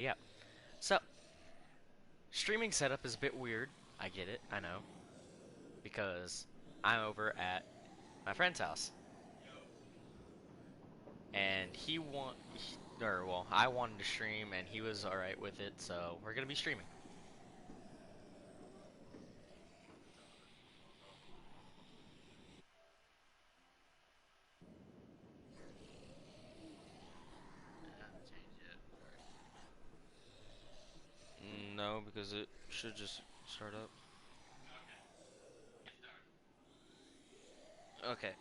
Yeah. So, streaming setup is a bit weird. I get it. I know. Because I'm over at my friend's house. And I wanted to stream and he was alright with it, so we're gonna be streaming. No, because it should just start up. Okay.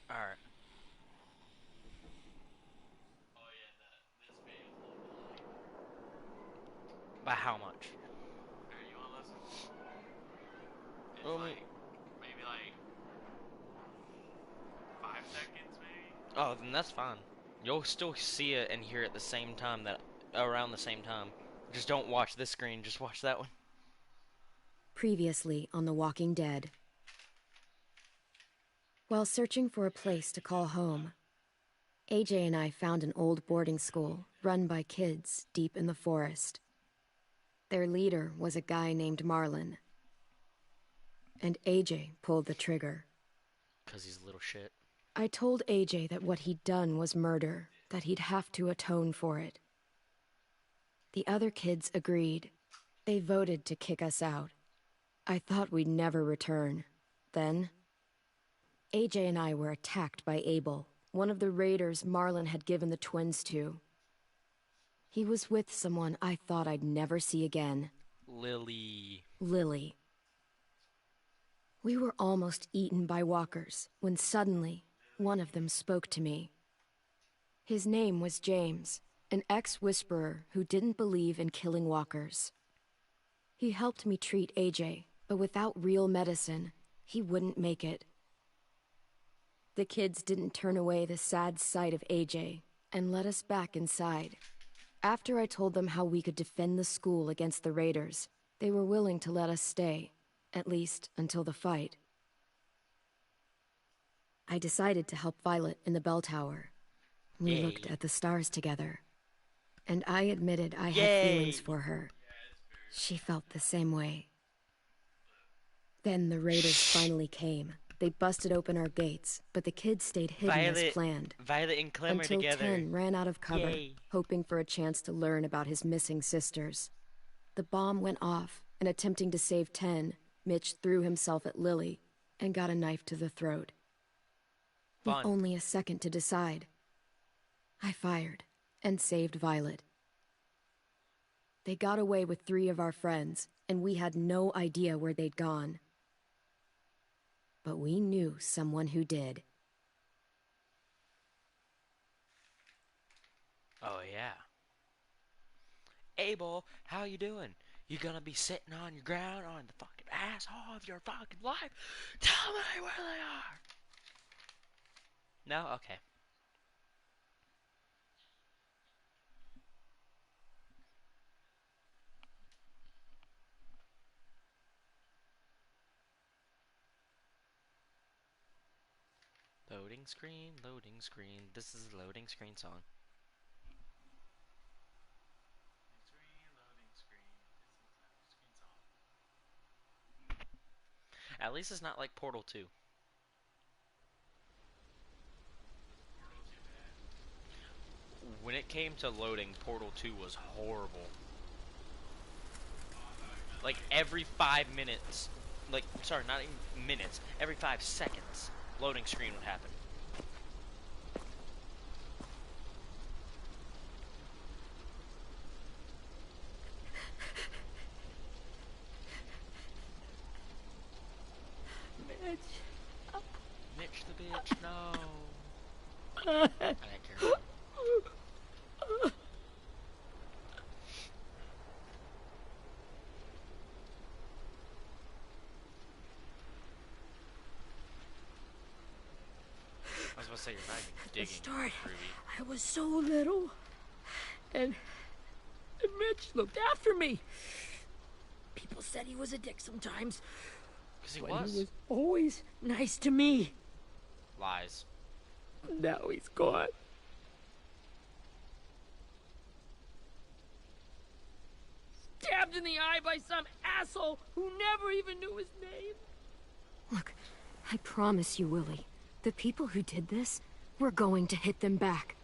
Alright. By how much? Well, oh, then that's fine. You'll still see it and hear it at the same time around the same time. Just don't watch this screen, just watch that one. Previously on The Walking Dead. While searching for a place to call home, AJ and I found an old boarding school run by kids deep in the forest. Their leader was a guy named Marlon, and AJ pulled the trigger. 'Cause he's a little shit. I told AJ that what he'd done was murder, that he'd have to atone for it. The other kids agreed. They voted to kick us out. I thought we'd never return. Then, AJ and I were attacked by Abel, one of the raiders Marlon had given the twins to. He was with someone I thought I'd never see again. Lily. Lily. We were almost eaten by walkers when suddenly one of them spoke to me. His name was James, an ex-whisperer who didn't believe in killing walkers. He helped me treat AJ, but without real medicine, he wouldn't make it. The kids didn't turn away the sad sight of AJ and let us back inside. After I told them how we could defend the school against the raiders, they were willing to let us stay, at least until the fight. I decided to help Violet in the bell tower. We looked Yay. at the stars together, and I admitted I had feelings Yay. for her. She felt the same way. Then the raiders Shh. finally came. They busted open our gates, but the kids stayed hidden as Violet. planned. Violet and Clem are Until together. Ten ran out of cover, Yay. hoping for a chance to learn about his missing sisters. The bomb went off, and attempting to save Ten, Mitch threw himself at Lily and got a knife to the throat. With Fun. only a second to decide, I fired and saved Violet. They got away with 3 of our friends, and we had no idea where they'd gone. But we knew someone who did. Oh yeah. Abel, how you doing? You gonna be sitting on your ground on the fucking asshole of your fucking life? Tell me where they are. No? Okay. Loading screen, loading screen. This is a loading screen song. At least it's not like Portal 2. When it came to loading, Portal 2 was horrible. Like every 5 minutes, like, sorry, not even minutes, every 5 seconds, loading screen would happen. Mitch. Mitch the bitch, no. I didn't care. I was about to say you're not even At the digging, start, Ruby. I was so little, and Mitch looked after me. People people said he was a dick sometimes. Because he But was. he was always nice to me. Lies. Now he's gone. Stabbed in the eye by some asshole who never even knew his name. Look, I promise you, Willie, the people who did this, we're going to hit them back.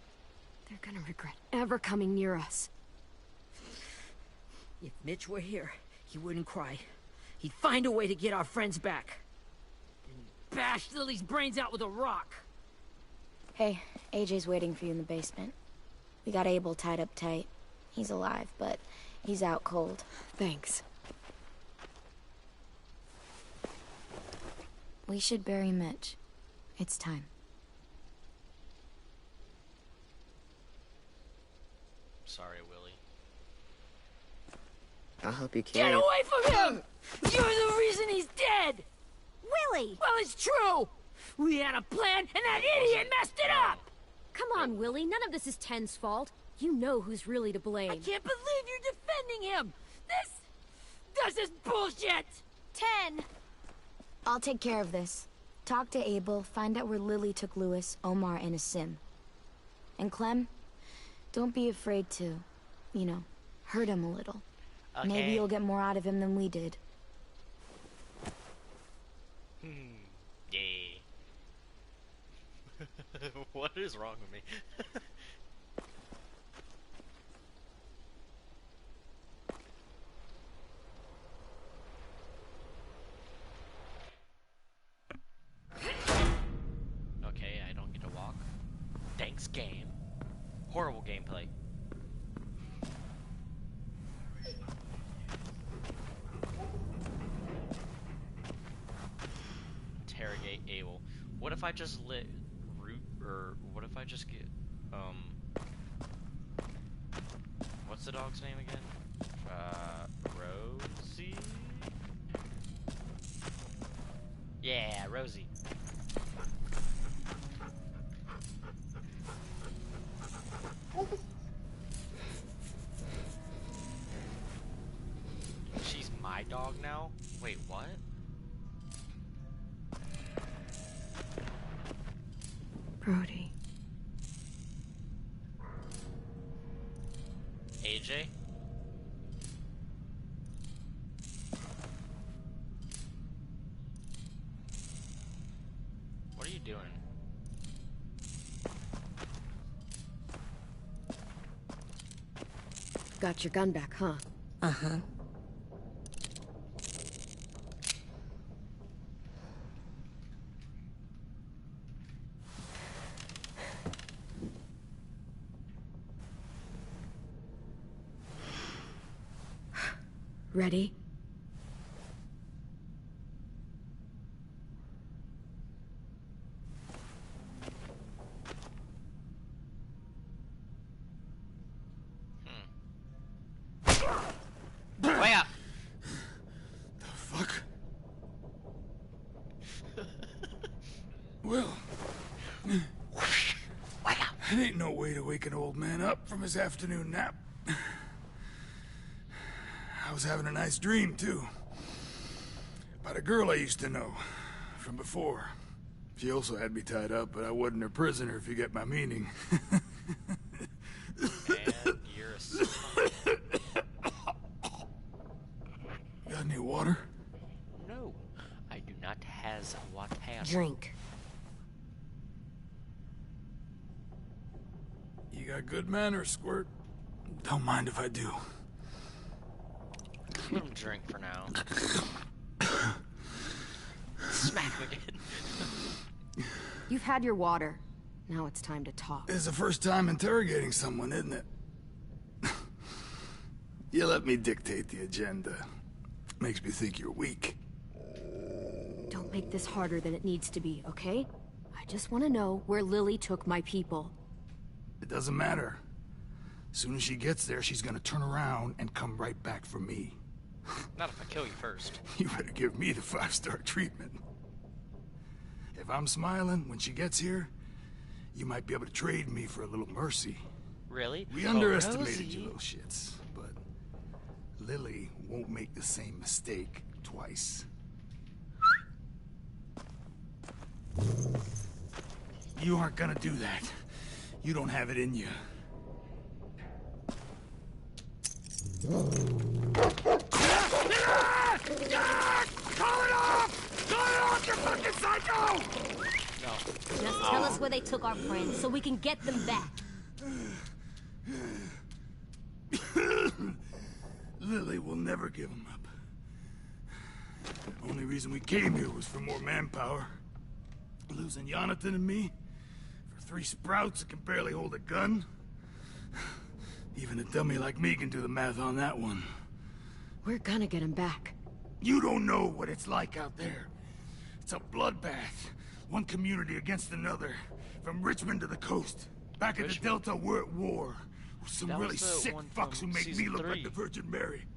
They're gonna regret ever coming near us. If Mitch were here, he wouldn't cry. He'd find a way to get our friends back. Then he'd bash Lily's brains out with a rock. Hey, AJ's waiting for you in the basement. We got Abel tied up tight. He's alive, but he's out cold. Thanks. We should bury Mitch. It's time. Sorry, Willie. I'll help you Get carry it. away from him! You're the reason he's dead! Willie! Well, it's true! We had a plan, and that idiot messed it up! Come on, Willie, none of this is Ten's fault. You know who's really to blame. I can't believe you're defending him! This is bullshit! 10! I'll take care of this. Talk to Abel, find out where Lily took Lewis, Omar, and a sim. And Clem, don't be afraid to, you know, hurt him a little. Okay. Maybe you'll get more out of him than we did. Yay. What is wrong with me? Okay, I don't get to walk. Thanks, game. Horrible gameplay. Interrogate Abel. What if I just let root, or what if I just get, what's the dog's name again? Rosie? Yeah, Rosie. She's my dog now? Wait, what? Brody. AJ? What are you doing? Got your gun back, huh? Uh-huh. Ready? Way up! Fuck. Well, Way up! it ain't no way to wake an old man up from his afternoon nap. I was having a nice dream, too. About a girl I used to know from before. She also had me tied up, but I wasn't her prisoner, if you get my meaning. And you're a son. Got any water? No, I do not has water. Drink. You got good manners, Squirt. Don't mind if I do. Let him drink for now. Smack him again. You've had your water. Now it's time to talk. It's the first time interrogating someone, isn't it? You let me dictate the agenda. Makes me think you're weak. Don't make this harder than it needs to be, okay? I just want to know where Lily took my people. It doesn't matter. As soon as she gets there, she's gonna turn around and come right back for me. Not if I kill you first. You better give me the 5-star treatment. If I'm smiling when she gets here, you might be able to trade me for a little mercy. Really? We Oh, underestimated Rosie. you little shits, but Lily won't make the same mistake twice. You aren't gonna do that. You don't have it in you. Call it off! Call it off, you fucking psycho! No. Just tell us where they took our friends so we can get them back. Lily will never give him up. Only reason we came here was for more manpower. Losing Jonathan and me for 3 sprouts that can barely hold a gun. Even a dummy like me can do the math on that one. We're gonna get him back. You don't know what it's like out there. It's a bloodbath. One community against another. From Richmond to the coast. Back in the Delta, we're at war. With some That really was the sick one fucks who from make me season look 3. like the Virgin Mary.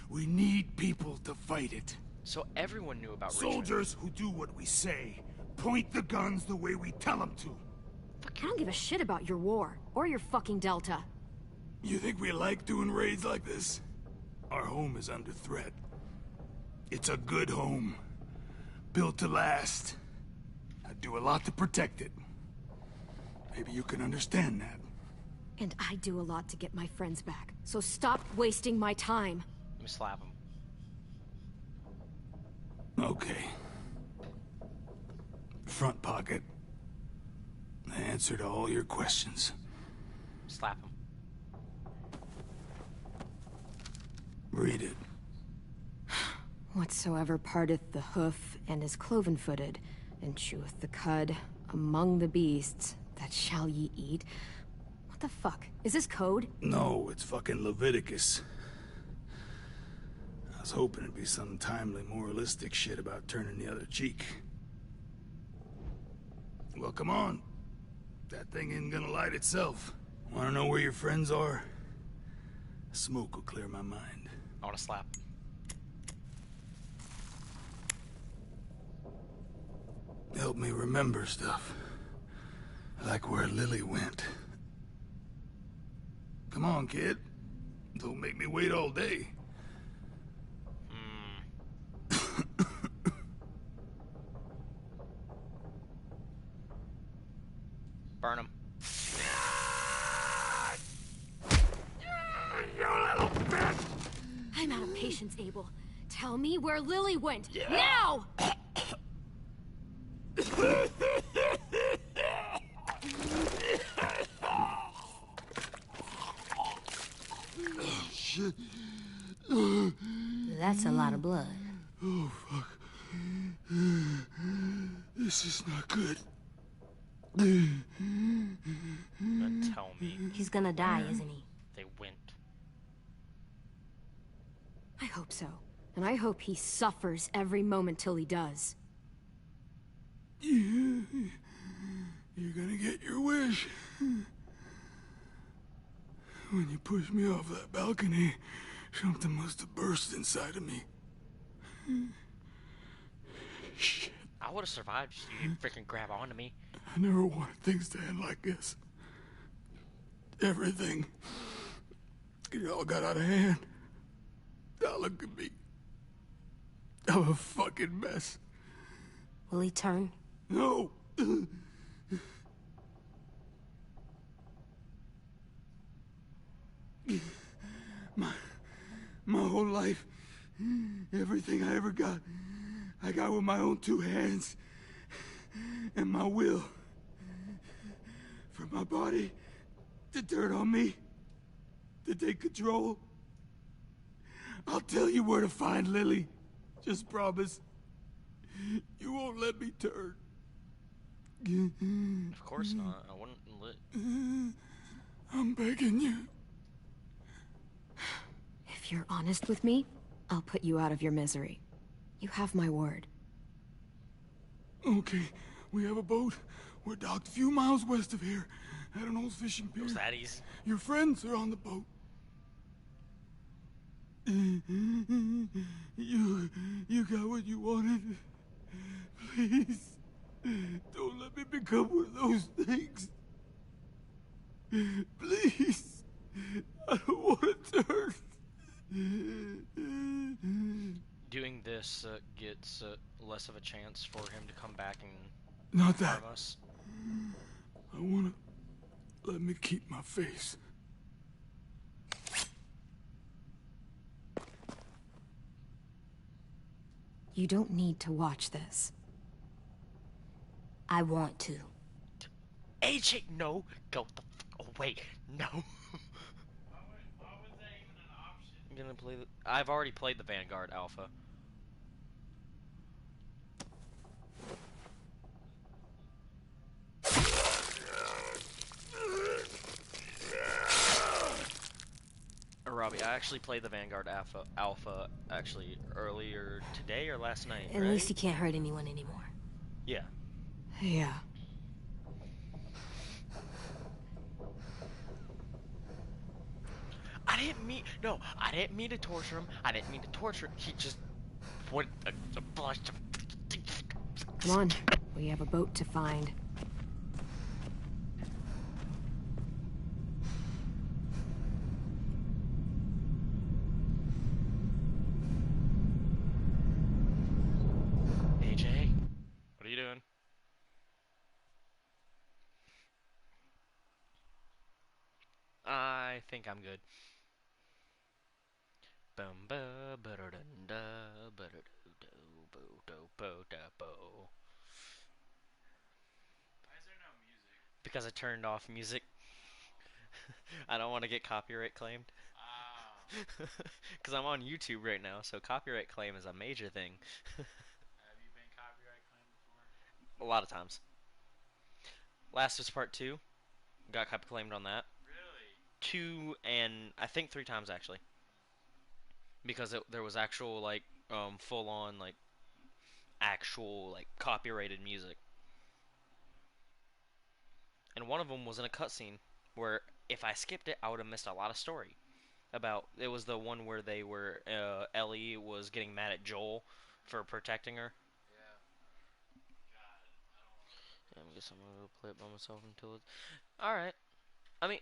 We need people to fight it. So everyone knew about Richmond. Soldiers who do what we say. Point the guns the way we tell them to. I don't give a shit about your war, or your fucking Delta. You think we like doing raids like this? Our home is under threat. It's a good home. Built to last. I'd do a lot to protect it. Maybe you can understand that. And I do a lot to get my friends back, so stop wasting my time. Let me slap him. Okay. Front pocket. The answer to all your questions. Slap him. Read it. Whatsoever parteth the hoof and is cloven-footed, and cheweth the cud among the beasts, that shall ye eat. What the fuck? Is this code? No, it's fucking Leviticus. I was hoping it'd be some timely, moralistic shit about turning the other cheek. Well, come on. That thing ain't gonna light itself. Wanna know where your friends are? Smoke will clear my mind. I want to slap. Help me remember stuff. Like where Lily went. Come on, kid. Don't make me wait all day. Burn him. You little bitch! I'm out of patience, Abel. Tell me where Lily went. Now! Shit. That's a lot of blood. Oh, fuck. This is not good. Then tell me He's gonna die, isn't he? they went. I hope so. And I hope he suffers every moment till he does. You're gonna get your wish. When you pushed me off that balcony, something must have burst inside of me. Shit. I would have survived if you didn't freaking grab onto me. I never wanted things to end like this. Everything. It all got out of hand. Now look at me. I'm a fucking mess. Will he turn? No. My whole life, everything I ever got, I got with my own 2 hands and my will. For my body to turn on me, to take control. I'll tell you where to find Lily. Just promise. You won't let me turn. Of course not. I wouldn't let. I'm begging you. If you're honest with me, I'll put you out of your misery. You have my word. Okay, we have a boat. We're docked a few miles west of here, at an old fishing pier. Was that easy? Your friends are on the boat. You got what you wanted. Please, don't let me become one of those things. Please, I don't want to turn. gets less of a chance for him to come back and Not that. harm us. I wanna let me keep my face. You don't need to watch this. I want to. AJ, no! Go the fuck away! No! Why was that even an option? I'm gonna play the... I've already played the Vanguard Alpha. Robbie, I actually played the Vanguard Alpha actually earlier today or last night, At right? least you can't hurt anyone anymore. Yeah. Yeah. I didn't mean to torture him. I didn't mean to torture him. He just... What a blush. Come on. We have a boat to find. AJ, what are you doing? I think I'm good. Bum ba ba da dun da ba da do bo do bo da bo. Why is there no music? Because I turned off music. I don't want to get copyright claimed. Ah. Because I'm on YouTube right now, so copyright claim is a major thing. Have you been copyright claimed before? A lot of times. Last of Us Part 2 got copy claimed on that. Really? 2 and I think 3 times actually. Because there was actual like full on like actual like copyrighted music. And one of them was in a cutscene where if I skipped it, I would have missed a lot of story. It was the one where they were Ellie was getting mad at Joel for protecting her. Yeah. God, I don't want to. Yeah, I guess I'm gonna go play it by myself until it's all right. I mean,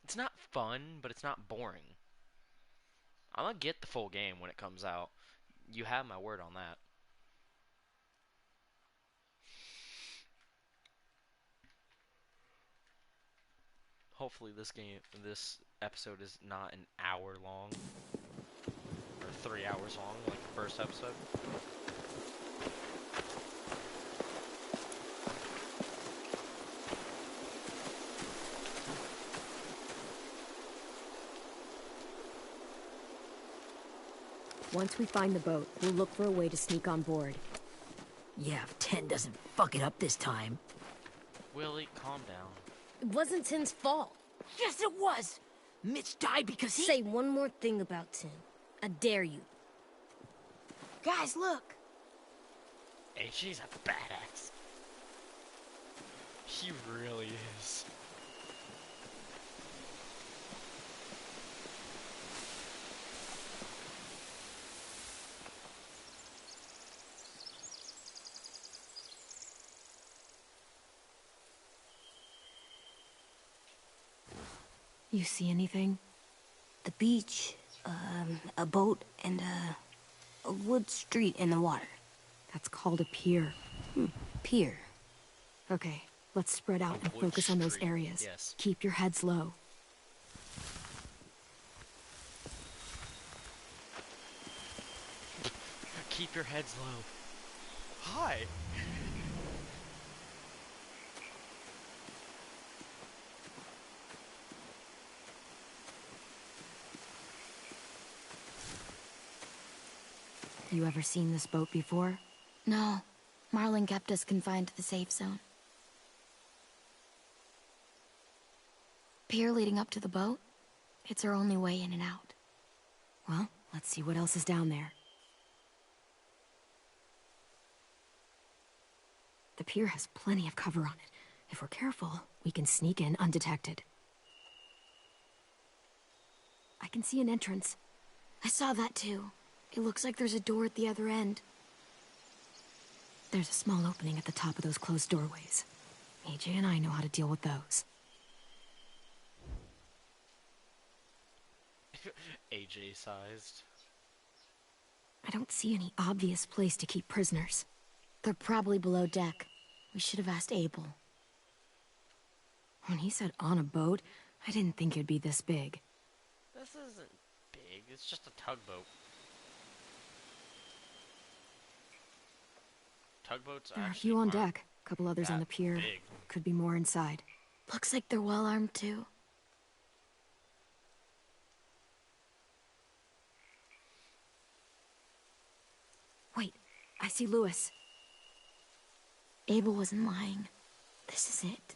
it's not fun, but it's not boring. I'm gonna get the full game when it comes out. You have my word on that. Hopefully this episode is not an hour long. Or 3 hours long, like the first episode. Once we find the boat, we'll look for a way to sneak on board. Yeah, if 10 doesn't fuck it up this time. Willie, calm down. It wasn't Tin's fault. Yes, it was! Mitch died because he... Say one more thing about Tin. I dare you. Guys, look! Hey, she's a badass. She really is. You see anything? The beach, a boat, and a wood street in the water. That's called a pier. Pier. Okay, let's spread out and wood focus on those street, areas. yes. Keep your heads low. Keep your heads low. Hi. You ever seen this boat before? No. Marlin kept us confined to the safe zone. Pier leading up to the boat? It's our only way in and out. Well, let's see what else is down there. The pier has plenty of cover on it. If we're careful, we can sneak in undetected. I can see an entrance. I saw that too. It looks like there's a door at the other end. There's a small opening at the top of those closed doorways. AJ and I know how to deal with those. AJ sized. I don't see any obvious place to keep prisoners. They're probably below deck. We should have asked Abel. When he said on a boat, I didn't think it'd be this big. This isn't big. It's just a tugboat. Tugboats are There are a actually few on aren't deck, a couple others on the that pier. big. Could be more inside. Looks like they're well armed too. Wait, I see Lewis. Abel wasn't lying. This is it.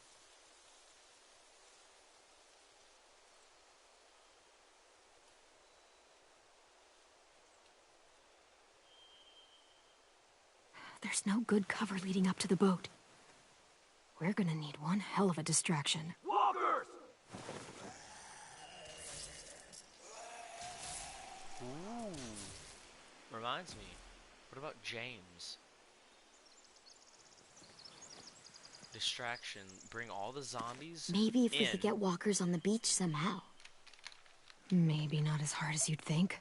There's no good cover leading up to the boat. We're gonna need one hell of a distraction. Walkers! Ooh. Reminds me. What about James? Distraction. Bring all the zombies Maybe if we in. could get walkers on the beach somehow. Maybe not as hard as you'd think.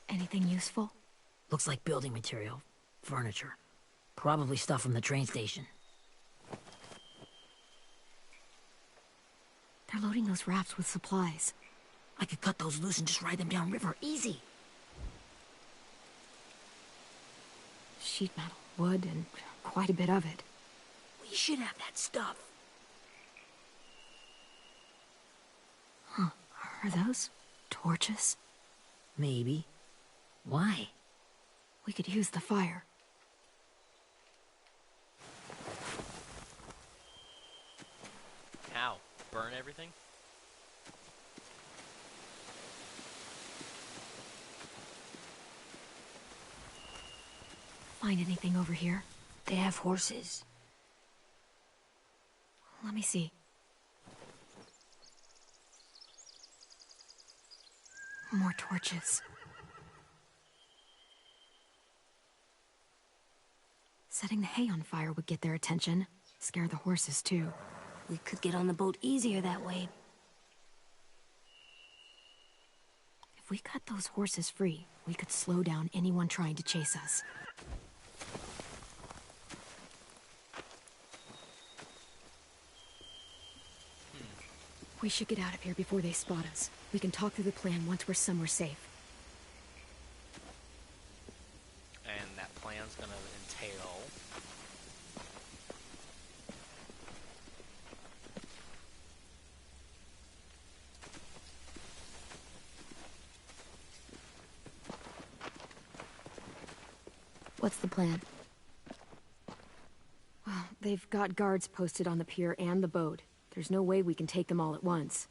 Anything useful? Looks like building material. Furniture. Probably stuff from the train station. They're loading those rafts with supplies. I could cut those loose and just ride them downriver. Easy. Sheet metal, wood, and quite a bit of it. We should have that stuff. Huh. Are those torches? Maybe. Why? We could use the fire. How? Burn everything? Find anything over here? They have horses. Let me see. More torches. Setting the hay on fire would get their attention. Scare the horses, too. We could get on the boat easier that way. If we cut those horses free, we could slow down anyone trying to chase us. We should get out of here before they spot us. We can talk through the plan once we're somewhere safe. And that plan's gonna entail... What's the plan? Well, they've got guards posted on the pier and the boat. There's no way we can take them all at once.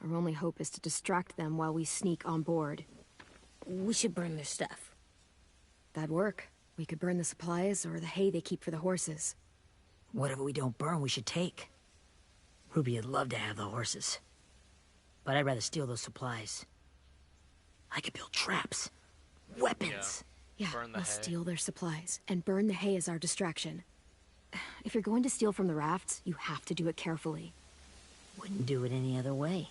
Our only hope is to distract them while we sneak on board. We should burn their stuff. That'd work. We could burn the supplies or the hay they keep for the horses. Whatever we don't burn, we should take. Ruby would love to have the horses. But I'd rather steal those supplies. I could build traps. Weapons. Yeah, Burn the we'll hay. steal their supplies and burn the hay as our distraction. If you're going to steal from the rafts, you have to do it carefully. Wouldn't do it any other way.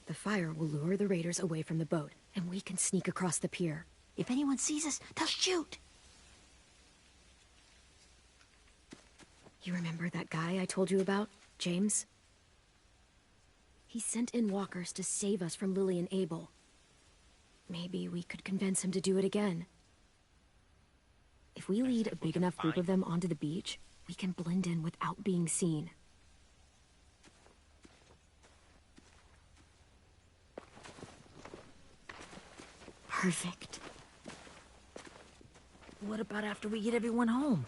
The fire will lure the raiders away from the boat, and we can sneak across the pier. If anyone sees us, they'll shoot. You remember that guy I told you about, James? He sent in walkers to save us from Lily and Abel. Maybe we could convince him to do it again. If we lead a big enough group of them onto the beach, we can blend in without being seen. Perfect. What about after we get everyone home?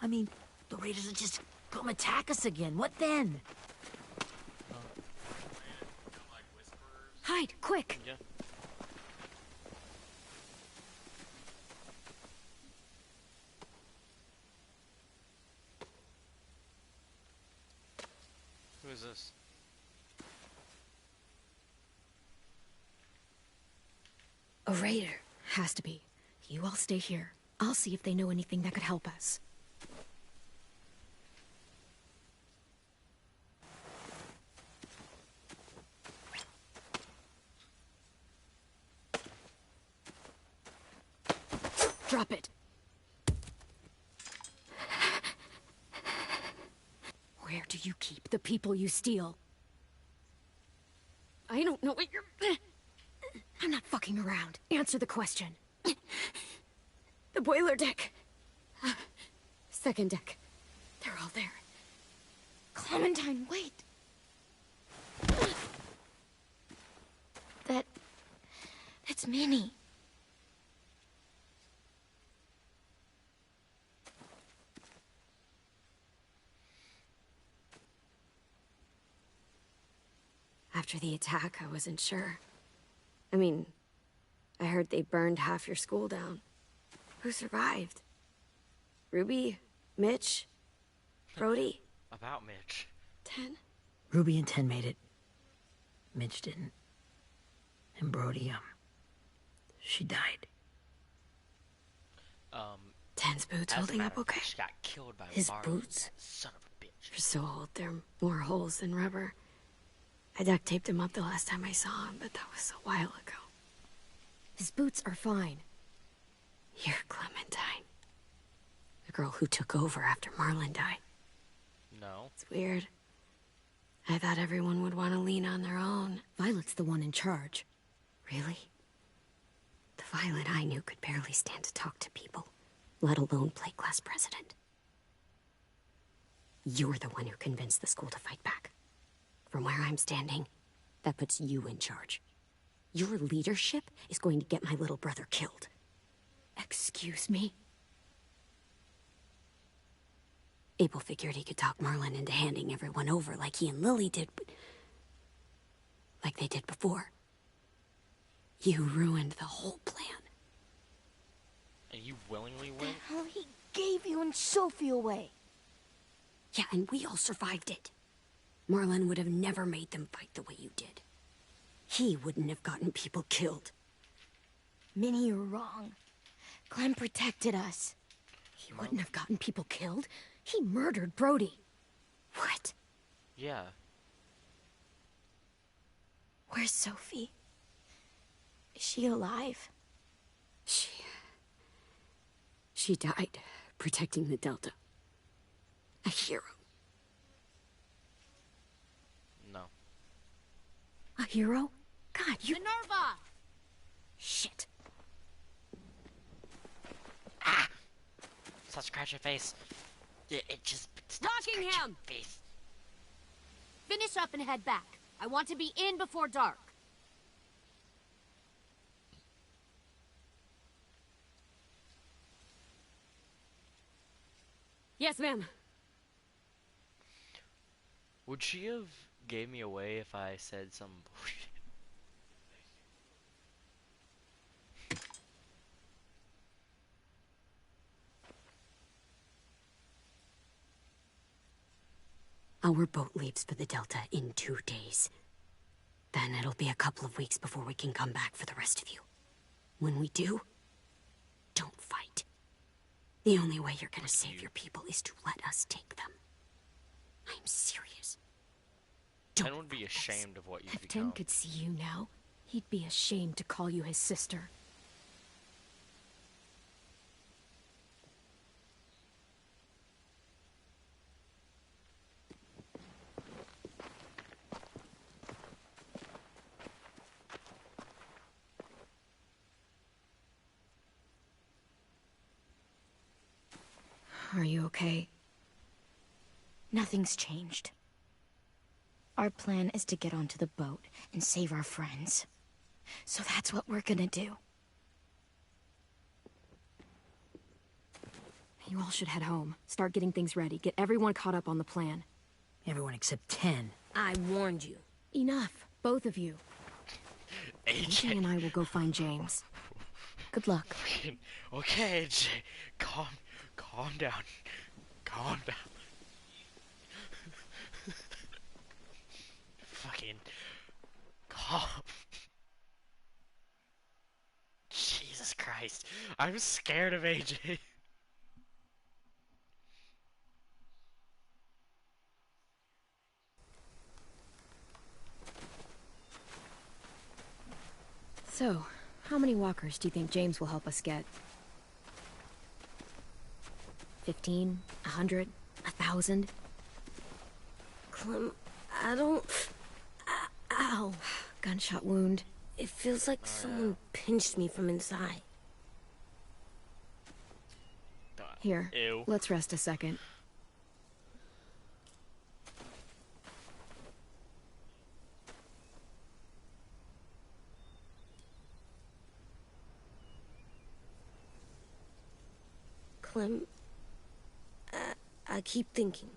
I mean, the raiders will just come attack us again. What then? Hide, quick! Yeah. Who is this? A raider. Has to be. You all stay here. I'll see if they know anything that could help us. the people you steal. I don't know what you're... I'm not fucking around. Answer the question. The boiler deck. Second deck. They're all there. Clementine, wait. That's Minnie. After the attack, I wasn't sure. I mean, I heard they burned half your school down. Who survived? Ruby? Mitch? Brody? About Mitch. Ten? Ruby and Ten made it. Mitch didn't. And Brody, she died. Ten's boots As a holding matter up of okay? fact, she got killed by His Marlon. boots? Son of a bitch. They're so old, they're more holes than rubber. I duct taped him up the last time I saw him, but that was a while ago. His boots are fine. You're Clementine. The girl who took over after Marlon died. No. It's weird. I thought everyone would want to lean on their own. Violet's the one in charge. Really? The Violet I knew could barely stand to talk to people, let alone play class president. You're the one who convinced the school to fight back. From where I'm standing, that puts you in charge. Your leadership is going to get my little brother killed. Excuse me? Abel figured he could talk Marlon into handing everyone over like he and Lily did, but... like they did before. You ruined the whole plan. And you willingly went? How he gave you and Sophie away. Yeah, and we all survived it. Marlon would have never made them fight the way you did. He wouldn't have gotten people killed. Minnie, you're wrong. Clem protected us. He wouldn't have gotten people killed. He murdered Brody. What? Yeah. Where's Sophie? Is she alive? She died protecting the Delta. A hero. No. A hero? God, you... Minerva! Shit. Stop scratching your face. It just... Stop Rockingham! scratching your face. Finish up and head back. I want to be in before dark. Yes, ma'am. Would she have gave me away if I said some bullshit? Our boat leaves for the Delta in 2 days. Then it'll be a couple of weeks before we can come back for the rest of you. When we do, don't fight. The only way you're gonna save your people is to let us take them. I'm serious. I would be ashamed of what you've If Tim become. could see you now, he'd be ashamed to call you his sister. Are you okay? Nothing's changed. Our plan is to get onto the boat and save our friends. So that's what we're gonna do. You all should head home. Start getting things ready. Get everyone caught up on the plan. Everyone except 10. I warned you. Enough, both of you. AJ AJ. and I will go find James. Good luck. Okay, AJ. Calm down. Calm down. Fucking calm. Jesus Christ. I'm scared of AJ. So, how many walkers do you think James will help us get? 15? 100? 1,000? Clem, I don't... Ow. Gunshot wound. It feels like someone pinched me from inside. Here, Ew. let's rest a second. Clem, I keep thinking.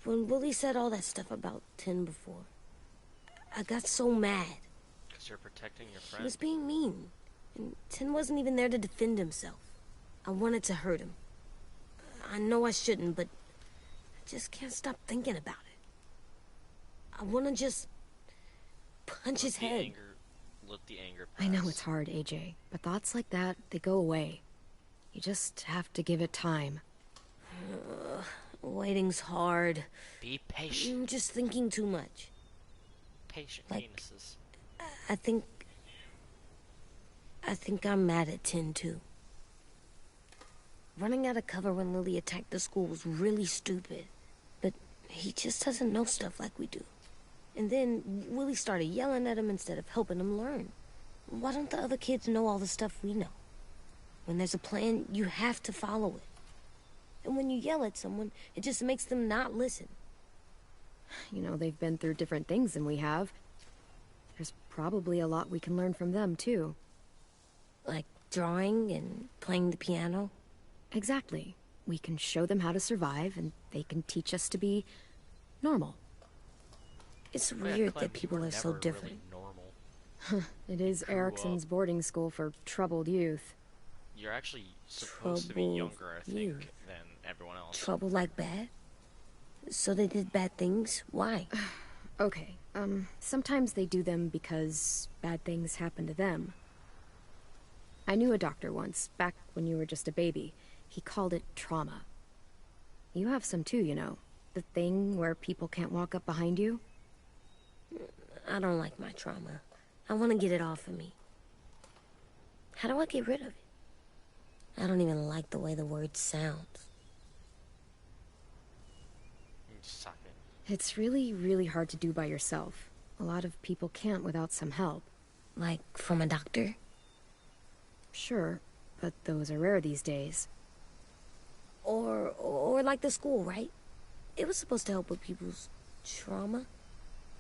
When Willie said all that stuff about Tin before, I got so mad. Because you're protecting your He friend. was being mean, and Tin wasn't even there to defend himself. I wanted to hurt him. I know I shouldn't, but I just can't stop thinking about it. I want to just punch his head. Let the anger pass. I know it's hard, AJ, but thoughts like that, they go away. You just have to give it time. Waiting's hard. Be patient. I'm just thinking too much. Patient Like- penises. I think I'm mad at Tin, too. Running out of cover when Lily attacked the school was really stupid. But he just doesn't know stuff like we do. And then Willie started yelling at him instead of helping him learn. Why don't the other kids know all the stuff we know? When there's a plan, you have to follow it. And when you yell at someone, it just makes them not listen. You know, they've been through different things than we have. There's probably a lot we can learn from them, too. Like drawing and playing the piano. Exactly. We can show them how to survive, and they can teach us to be normal. It's Oh, yeah, weird Clem, that people you were are so never different. Really normal. It is Grew Erickson's up. boarding school for troubled youth. You're actually supposed to be Troubled younger, I think, youth. than everyone else. Trouble like bad? So they did bad things? Why? Okay, sometimes they do them because bad things happen to them. I knew a doctor once, back when you were just a baby. He called it trauma. You have some too, you know. The thing where people can't walk up behind you. I don't like my trauma. I want to get it off of me. How do I get rid of it? I don't even like the way the word sounds. You just suck it. It's really, really hard to do by yourself. A lot of people can't without some help. Like, from a doctor? Sure, but those are rare these days. Or like the school, right? It was supposed to help with people's trauma.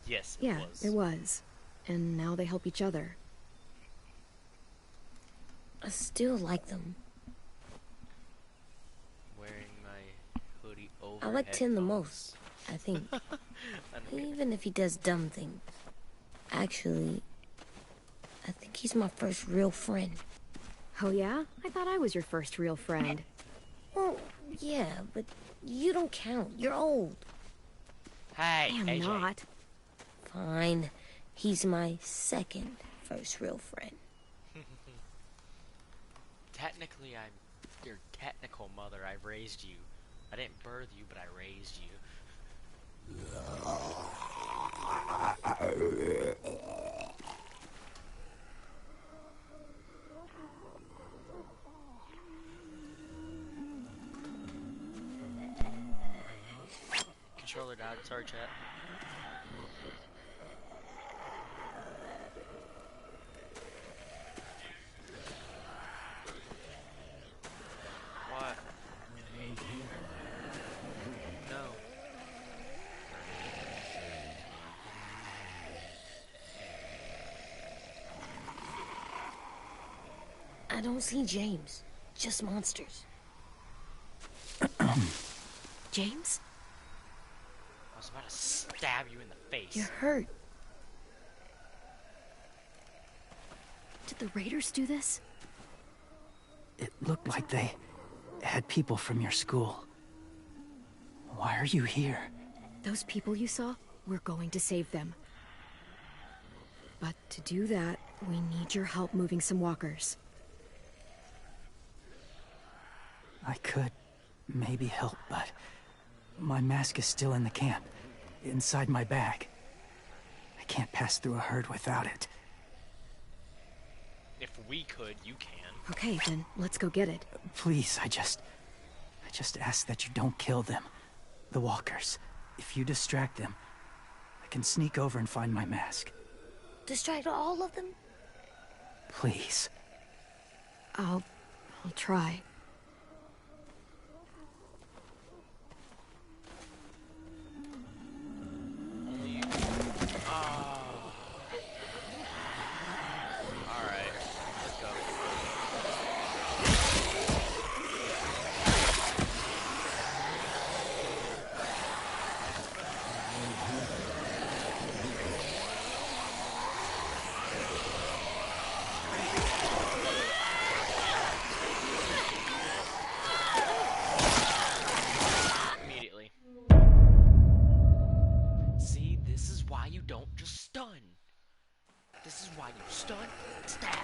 Yes, Yeah, it was. And now they help each other. I still like them. Wearing my hoodie over. I like Tin the headphones. most, I think. I don't get Even if he does dumb things. Actually, I think he's my first real friend. Oh yeah? I thought I was your first real friend. Well, yeah, but you don't count. You're old. Hey, I am AJ. not. Fine. He's my second first real friend. Technically, I'm your technical mother. I raised you. I didn't birth you, but I raised you. Controller died. Sorry, chat. What? No. I don't see James. Just monsters. James? I was about to stab you in the face. You're hurt. Did the Raiders do this? It looked like they had people from your school. Why are you here? Those people you saw? We're going to save them. But to do that, we need your help moving some walkers. I could maybe help, but my mask is still in the camp, inside my bag. I can't pass through a herd without it. If we could, you can. Okay, then let's go get it. Please, I just ask that you don't kill them. The walkers. If you distract them, I can sneak over and find my mask. Distract all of them? Please. I'll try. Only you. Oh. Alright, let's go. Immediately. See, this is why you don't just stun. This is why you stun, stab.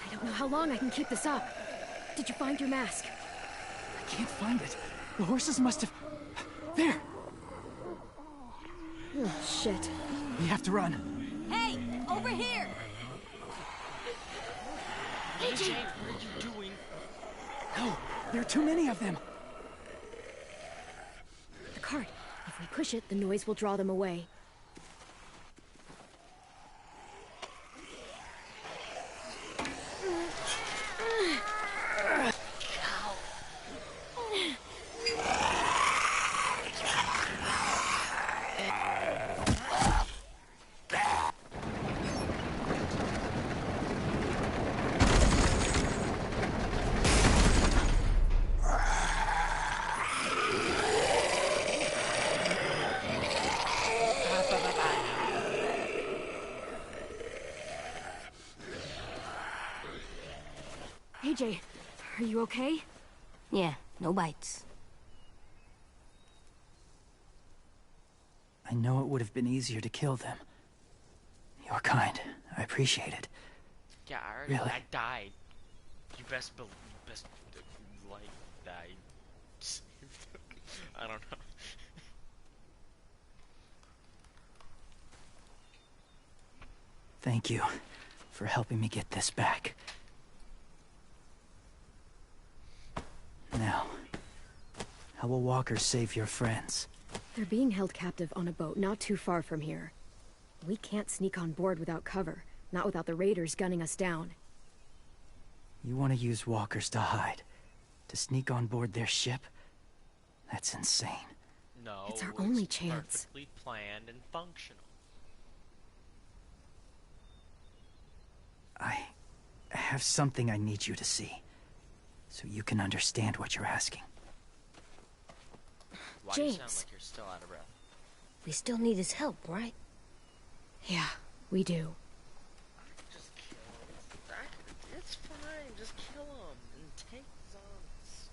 I don't know how long I can keep this up. Did you find your mask? I can't find it. The horses must have... There! Oh, shit. We have to run. Hey, over here! AJ, what are you doing? No, there are too many of them. The cart. If we push it, the noise will draw them away. AJ, are you okay? Yeah, no bites. I know it would have been easier to kill them. You're kind. I appreciate it. Yeah, I already Really? I died. You best like I saved them. I don't know. Thank you for helping me get this back. Now, how will Walker save your friends? They're being held captive on a boat not too far from here. We can't sneak on board without cover, not without the raiders gunning us down. You want to use walkers to hide? To sneak on board their ship? That's insane. No, It's our only chance. Perfectly planned and functional. I have something I need you to see, so you can understand what you're asking. Why do you sound James. like you're still out of breath? We still need his help, right? Yeah, we do. Just kill him. It's fine. Just kill him and take zones.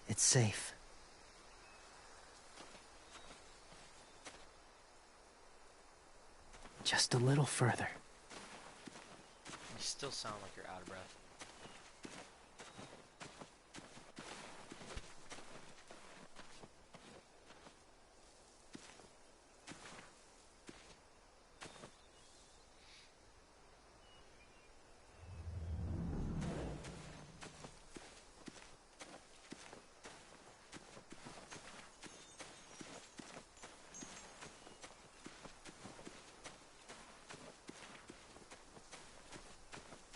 It's safe. Just a little further. You still sound like you're out of breath.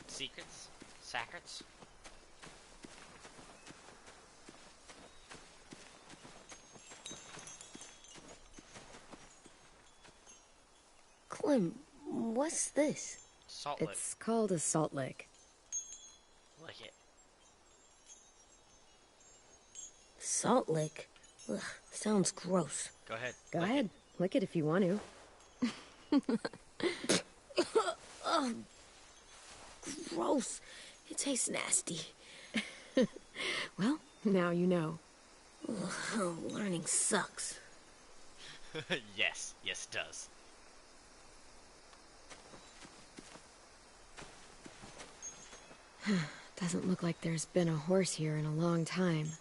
Secrets? Secrets? Clem, what's this? Salt lick. It's called a salt lick. Lick it. Salt lick? Ugh, sounds gross. Go ahead. Go lick ahead. Lick it if you want to. Ugh, gross. It tastes nasty. Well, now you know. Ugh, learning sucks. it. Yes. Yes, it does. Doesn't look like there's been a horse here in a long time.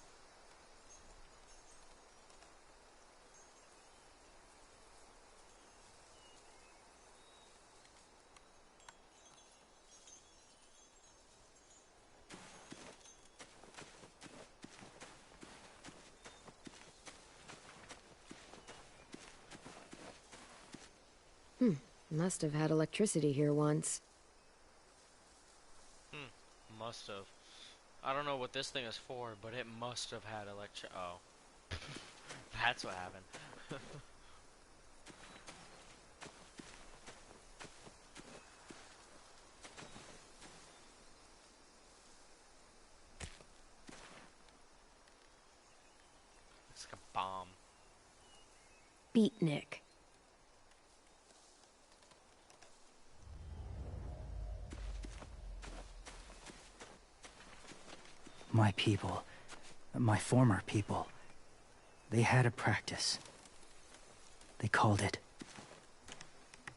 Must have had electricity here once. Must have. I don't know what this thing is for, but it must have had Oh. That's what happened. It's like a bomb. Beatnik. My people, my former people, they had a practice. They called it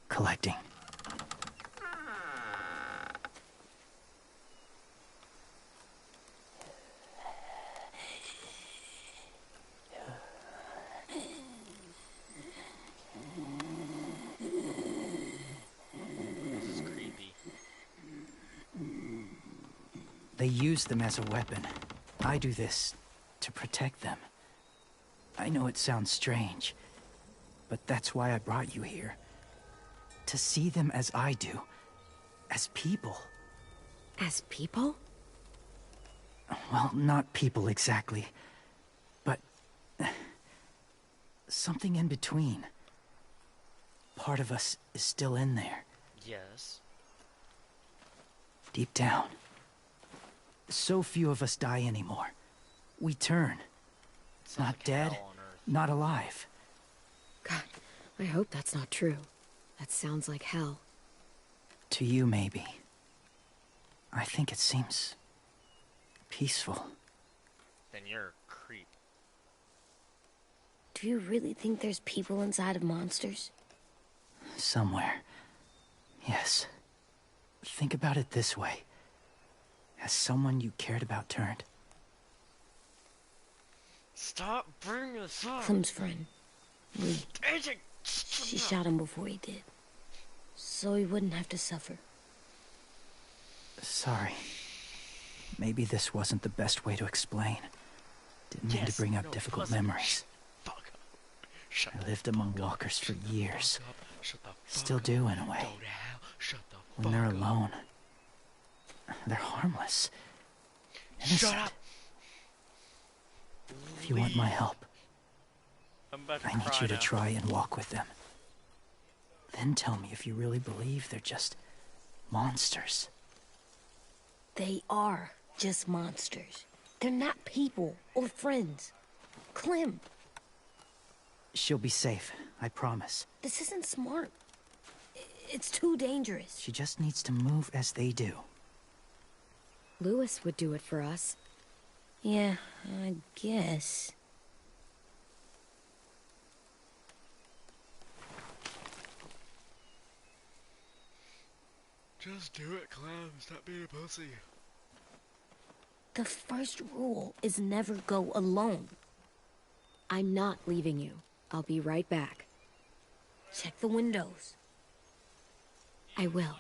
collecting. This is creepy. They use them as a weapon. I do this to protect them. I know it sounds strange, but that's why I brought you here. To see them as I do, as people. As people? Well, not people exactly, but something in between. Part of us is still in there, Yes. deep down. So few of us die anymore. We turn. Sounds Not like dead, hell on earth. not alive. God, I hope that's not true. That sounds like hell. To you, maybe. I think it seems peaceful. Then you're a creep. Do you really think there's people inside of monsters? Somewhere. Yes. Think about it this way. Has someone you cared about turned? Stop bringing this up. Clem's friend. Lee. Agent, She shot him before he did. So he wouldn't have to suffer. Sorry. Maybe this wasn't the best way to explain. Didn't mean to Yes, bring up no, difficult wasn't. memories. Fuck up. Shut I the lived among fuck up. walkers for Shut the years. fuck up. Shut the fuck Still up. do in a way. Go to hell. Shut the When fuck they're up. alone, they're harmless. Innocent. Shut up. If you want my help, I'm about to I need cry you to now. try and walk with them. Then tell me if you really believe they're just monsters. They are just monsters. They're not people or friends. Clem, She'll be safe, I promise. this isn't smart. It's too dangerous. She just needs to move as they do. Lewis would do it for us. Yeah, I guess. Just do it, Clem. Stop being a pussy. The first rule is never go alone. I'm not leaving you. I'll be right back. Check the windows. I will.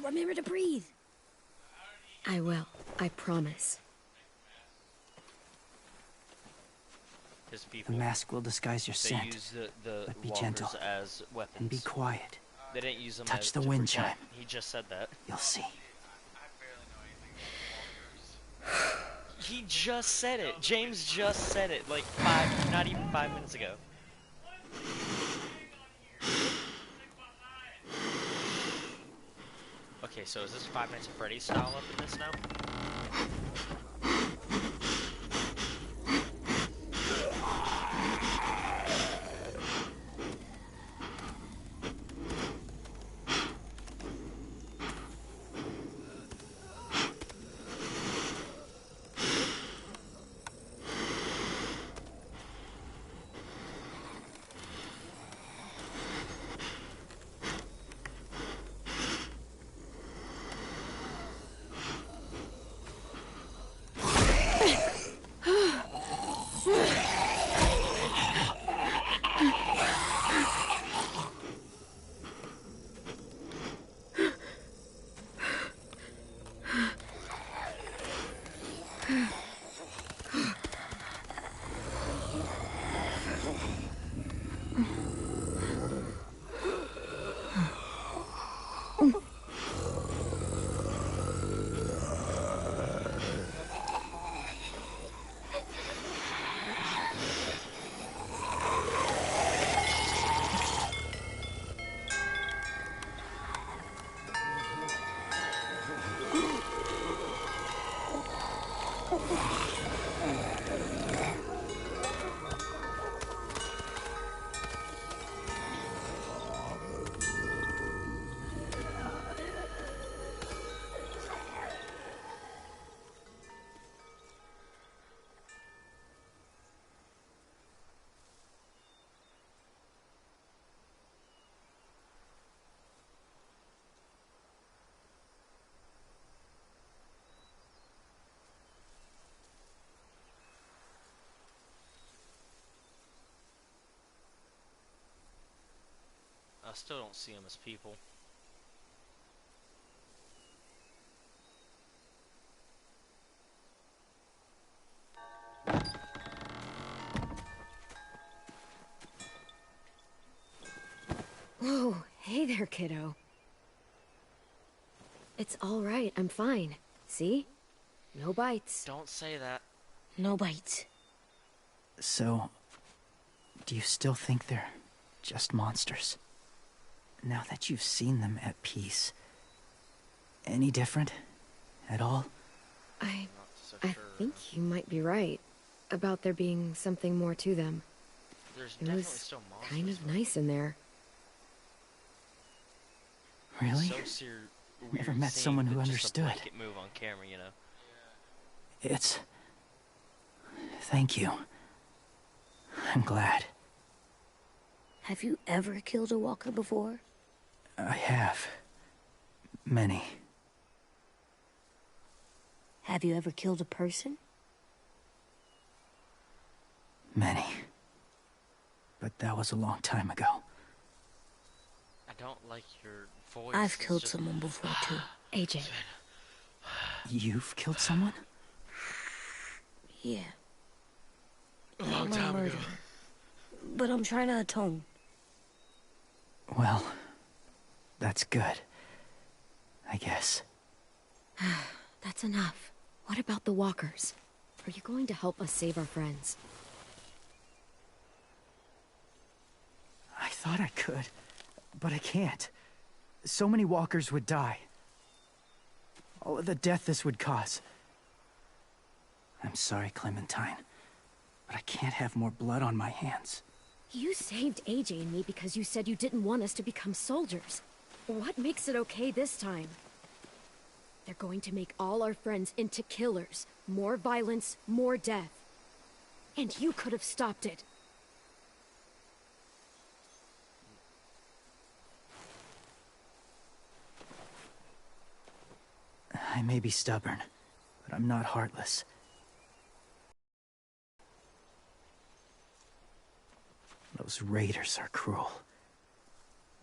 Remember to breathe. I will. I promise. His The people. mask will disguise your They scent. use the but be walkers gentle. as weapons. And be quiet. They didn't use them Touch as, the to wind protect. chime. He just said that. You'll see. I barely know anything about walkers. He just said it. James just said it like not even 5 minutes ago. Okay, so is this Five Nights at Freddy's style up in this now? I still don't see them as people. Whoa, hey there, kiddo. It's all right, I'm fine. See? No bites. Don't say that. No bites. So, do you still think they're just monsters? Now that you've seen them at peace, any different at all? I Not so I sure. think you might be right about there being something more to them. There's It definitely was still monsters. kind of but nice in there. Really? So Never weird met seeing someone who just a understood. blanket move on camera, you know. It's... Thank you. I'm glad. Have you ever killed a walker before? I have. Many. Have you ever killed a person? Many. But that was a long time ago. I don't like your voice. I've It's killed just- someone before, too. AJ, You've killed someone? Yeah. A long I'm a time ago. murderer. But I'm trying to atone. Well, that's good. I guess. that's enough. What about the walkers? Are you going to help us save our friends? I thought I could, but I can't. So many walkers would die. All of the death this would cause. I'm sorry, Clementine, but I can't have more blood on my hands. You saved AJ and me because you said you didn't want us to become soldiers. What makes it okay this time? They're going to make all our friends into killers. More violence, more death. And you could have stopped it. I may be stubborn, but I'm not heartless. Those raiders are cruel.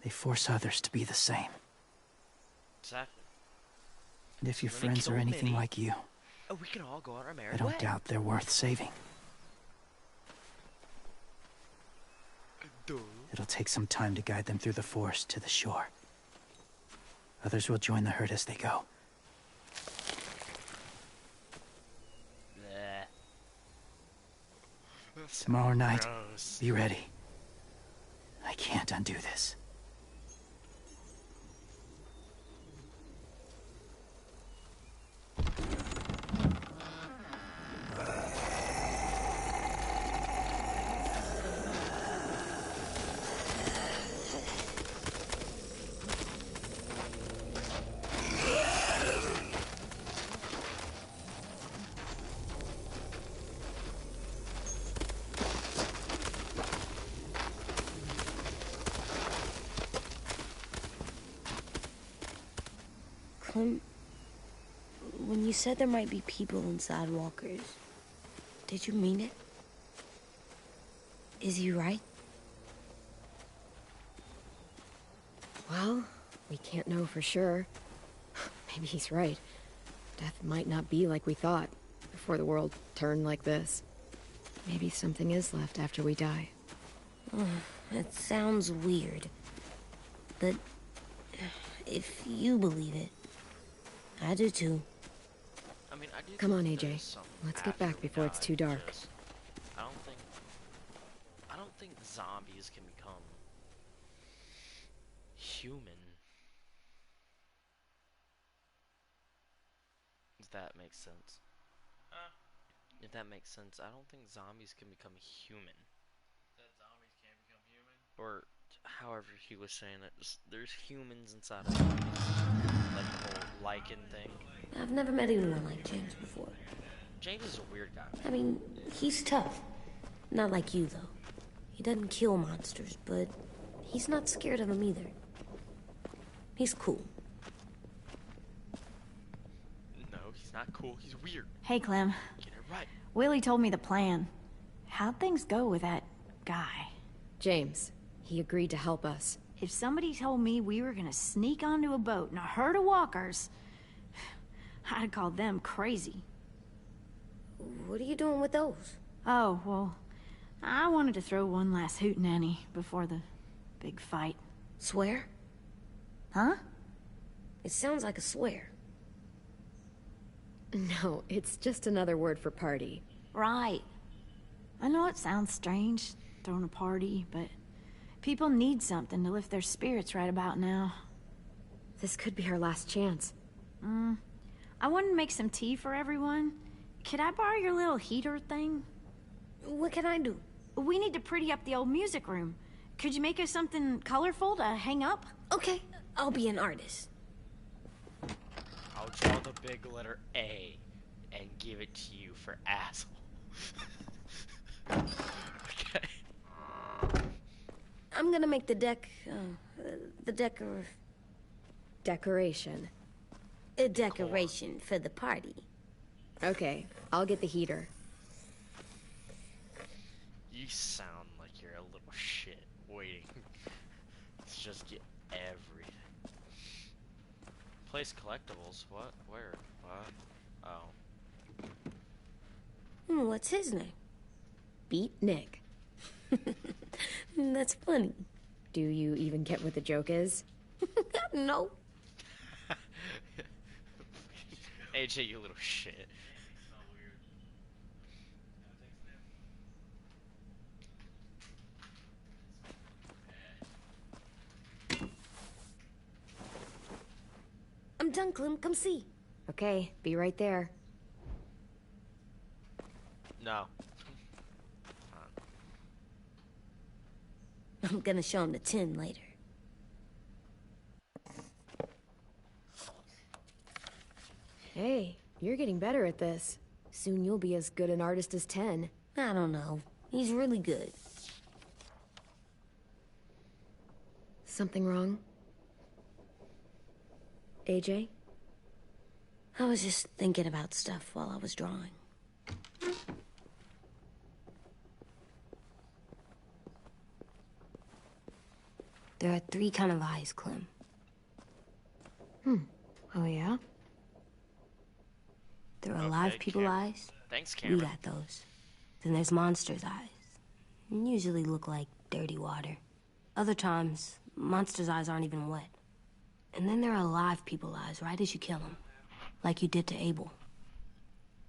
They force others to be the same. Exactly. And if your When they friends are kill anything Minnie- like you, Oh, we can all go on our merry I don't way. doubt they're worth saving. Duh. It'll take some time to guide them through the forest to the shore. Others will join the herd as they go. Bleh. That's Tomorrow night, gross. be ready. I can't undo this. Clem, when you said there might be people inside walkers, did you mean it? Is he right? Well, we can't know for sure. Maybe he's right. Death might not be like we thought, before the world turned like this. Maybe something is left after we die. It sounds weird. But if you believe it, I do too. I mean, I do Come on, think AJ. there's something Let's get after back we before it's die, too dark. just- I don't think zombies can become human. If that makes sense. If that makes sense, I don't think zombies can become human. That zombies can't become human. Or however he was saying it. There's humans inside of zombies. Like the whole lichen thing. I've never met anyone like James before. James is a weird guy. I mean, he's tough. Not like you, though. He doesn't kill monsters, but he's not scared of them either. He's cool. No, he's not cool. He's weird. Hey, Clem. Get it right. Willie told me the plan. How'd things go with that guy? James, he agreed to help us. If somebody told me we were gonna sneak onto a boat in a herd of walkers, I'd call them crazy. What are you doing with those? Oh, well, I wanted to throw one last hootenanny before the big fight. Swear? Huh? It sounds like a swear. No, it's just another word for party. Right. I know it sounds strange, throwing a party, but people need something to lift their spirits right about now. This could be our last chance. I wanted to make some tea for everyone. Could I borrow your little heater thing? What can I do? We need to pretty up the old music room. Could you make us something colorful to hang up? Okay, I'll be an artist. I'll draw the big letter A and give it to you for asshole. Okay. I'm gonna make the Decoration. a decoration for the party. Okay, I'll get the heater. You sound like you're a little shit waiting to just get everything. Place collectibles? What? Where? What? Oh. What's his name? Beat Nick. That's funny. Do you even get what the joke is? No. AJ, you little shit. Smell weird. I'm done, Clem. Come see. Okay, be right there. No. I'm gonna show him the tin later. Hey, you're getting better at this. Soon you'll be as good an artist as 10. I don't know. He's really good. Something wrong? AJ? I was just thinking about stuff while I was drawing. There are 3 kind of eyes, Clem. Oh yeah? There are live Okay, people Cam- eyes. Thanks, We Cameron. got those. Then there's monsters' eyes. Usually look like dirty water. Other times, monsters' eyes aren't even wet. And then there are live people eyes right as you kill them. Like you did to Abel.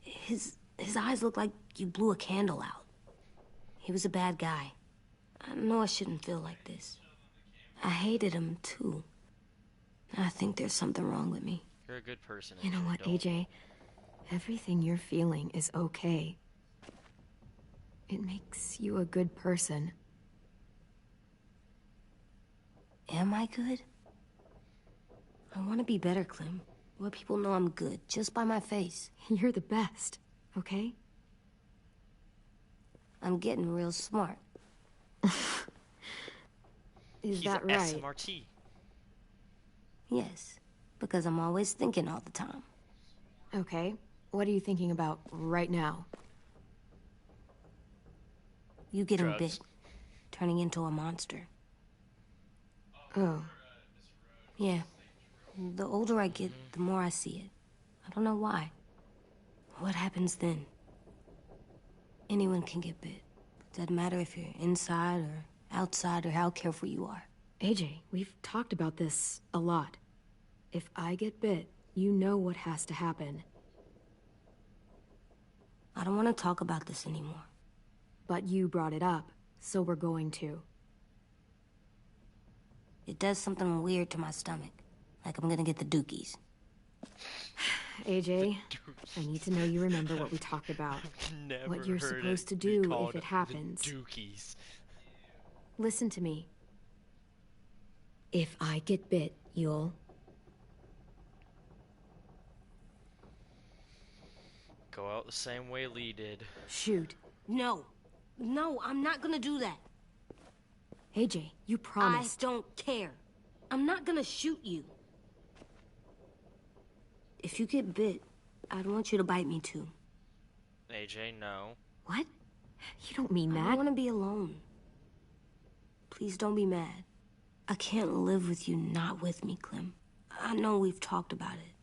His eyes look like you blew a candle out. He was a bad guy. I know I shouldn't feel like this. I hated him, too. I think there's something wrong with me. You're a good person. You know what, Don't- AJ? Everything you're feeling is okay. It makes you a good person. Am I good? I want to be better, Clem. Let people know I'm good, just by my face. You're the best, okay? I'm getting real smart. Is He's that a right? SMRT. Yes. Because I'm always thinking all the time. Okay, what are you thinking about right now? You getting Drugs. bit. Turning into a monster. Oh, Yeah. The older I get, the more I see it. I don't know why. What happens then? Anyone can get bit. It doesn't matter if you're inside or outside or how careful you are. AJ, we've talked about this a lot. If I get bit, you know what has to happen. I don't want to talk about this anymore. But you brought it up, so we're going to. It does something weird to my stomach. Like I'm gonna get the dookies. AJ, I need to know you remember what we talked about. Never What you're heard supposed to it be do called if it the happens. Dookies. Listen to me. If I get bit, you'll... Go out the same way Lee did. shoot. No. No, I'm not gonna do that. AJ, you promised. I don't care. I'm not gonna shoot you. If you get bit, I'd want you to bite me too. AJ, no. What? You don't mean I that. don't want to be alone. Please don't be mad. I can't live with you not with me, Clem. I know we've talked about it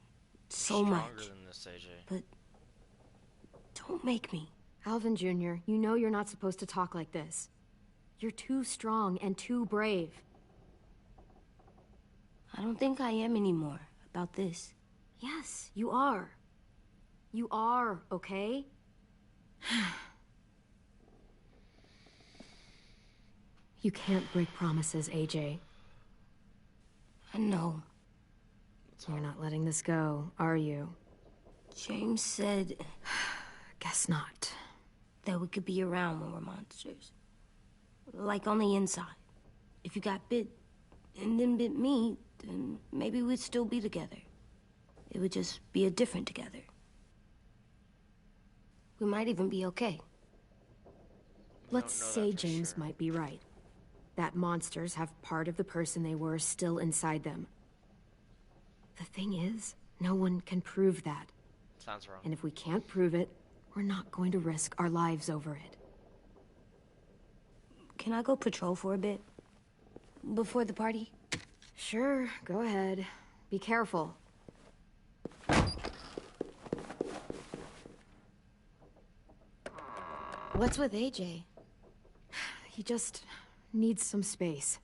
so Stronger much, than this, AJ. but don't make me. Alvin Jr., you know you're not supposed to talk like this. You're too strong and too brave. I don't think I am anymore about this. Yes, you are. You are, okay? You can't break promises, AJ. I know. You're not letting this go, are you? James said Guess not. that we could be around when we're monsters. Like on the inside. If you got bit and then bit me, then maybe we'd still be together. It would just be a different together. We might even be okay. Let's know that say for James sure. might be right. That monsters have part of the person they were still inside them. The thing is, no one can prove that. Sounds wrong. And if we can't prove it, we're not going to risk our lives over it. Can I go patrol for a bit? Before the party? Sure, go ahead. Be careful. What's with AJ? He just needs some space.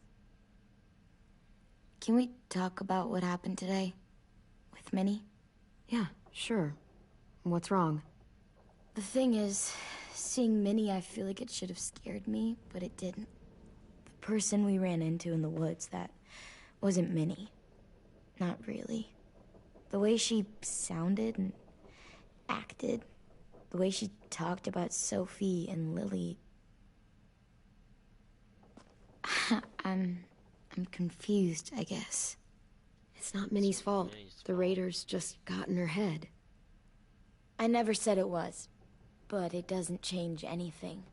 Can we talk about what happened today? With Minnie? Yeah, sure. What's wrong? The thing is, seeing Minnie, I feel like it should have scared me, but it didn't. The person we ran into in the woods, that wasn't Minnie. Not really. The way she sounded and acted, the way she talked about Sophie and Lily. I'm confused, I guess. It's not Minnie's fault. Minnie's The fault. raiders just got in her head. I never said it was, but it doesn't change anything.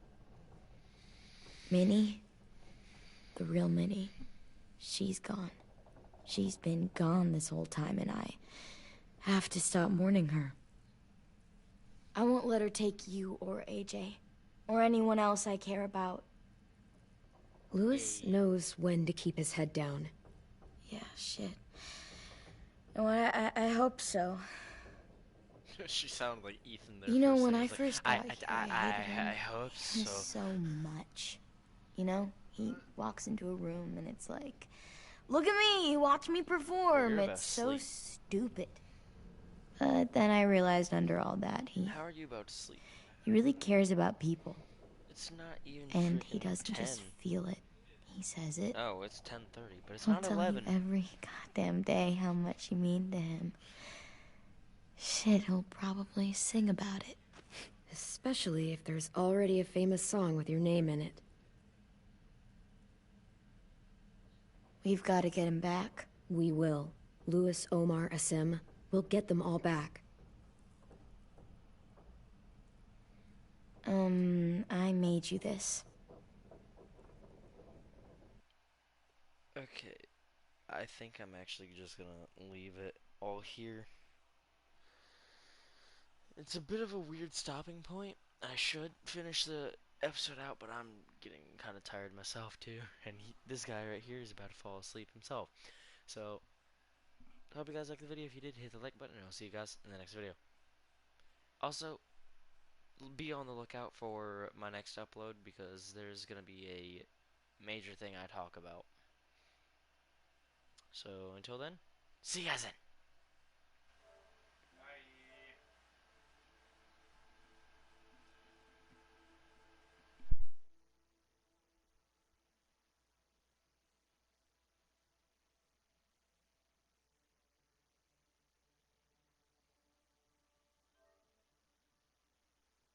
Minnie, the real Minnie, she's gone. She's been gone this whole time, and I have to stop mourning her. I won't let her take you or AJ, or anyone else I care about. Louis knows when to keep his head down. Yeah, shit. No, I hope so. She sounded like Ethan there. You know, for a when second. I It's like, first got here, I hated him I hope so. so much. You know, he walks into a room and it's like, look at me, watch me perform. You're about It's to so sleep. stupid. But then I realized under all that, How are you about to sleep? he really cares about people. It's not even. And he freaking doesn't 10. just feel it. He says it. Oh, it's 10:30, but it's He'll not tell 11. you every goddamn day how much you mean to him. Shit, he'll probably sing about it. Especially if there's already a famous song with your name in it. We've got to get him back. We will. Louis, Omar, Asim. We'll get them all back. I made you this. Okay, I think I'm actually just gonna leave it all here. It's a bit of a weird stopping point. I should finish the episode out, but I'm getting kind of tired myself too. And this guy right here is about to fall asleep himself. So, I hope you guys liked the video. If you did, hit the like button, and I'll see you guys in the next video. Also, be on the lookout for my next upload, because there's going to be a major thing I talk about. So, until then, see you guys then.